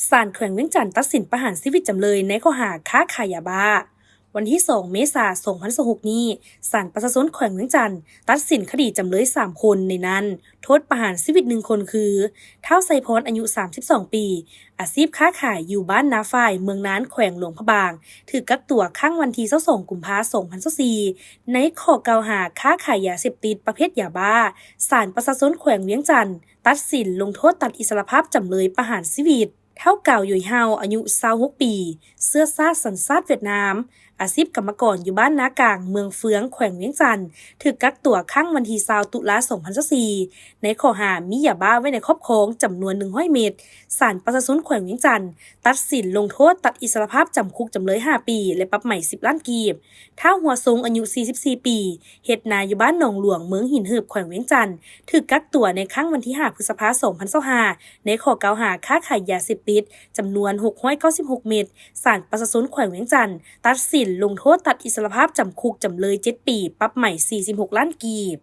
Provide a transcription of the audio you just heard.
ศาลแขวงเวียงจันทน์ตัดสินประหารชีวิตจำเลยในข้อหาค้าขายยาบ้าวันที่2เมษายน2026นี้ศาลประชาชนแขวงเวียงจันทน์ตัดสินคดีจำเลย3คนในนั้นโทษประหารชีวิต1คนคือท้าวไซพรอายุ32ปีอาชีพค้าขายอยู่บ้านนาฝ่ายเมืองนานแขวงหลวงพระบางถูกกักตัวข้างวันที่22กุมภาพันธ์2024ในข้อกล่าวหาค้าขายยาเสพติดประเภทยาบ้าศาลประชาชนแขวงเวียงจันทน์ตัดสินลงโทษตัดอิสรภาพจำเลยประหารชีวิตเท่าเก่าหยุยเฮาอายุ26ปีเสื้อซาสัญชาติเวียดนามอาชีพกรรมกรอยู่บ้านนากลางเมืองเฟืองแขวงเวียงจันทน์ถูกกักตัวข้างวันที่20ตุลา2024ในข้อหามียาบ้าไว้ในครอบครองจำนวน100เม็ดศาลประชาชนแขวงเวียงจันทน์ตัดสินลงโทษตัดอิสรภาพจำคุกจำเลย5ปีและปรับใหม่10ล้านกีบท้าวหัวทรงอายุ44ปีเฮ็ดนาอยู่บ้านหนองหลวงเมืองหินหืบแขวงเวียงจันทน์ถูกกักตัวในข้างวันที่5พฤษภาคม2025ในข้อกล่าวหาค้าขายยาเสพติดจำนวน696เม็ดศาลประชาชนแขวงเวียงจันทน์ตัดสินลงโทษตัดอิสรภาพจำคุกจำเลย7ปีปรับใหม่46ล้านกีบ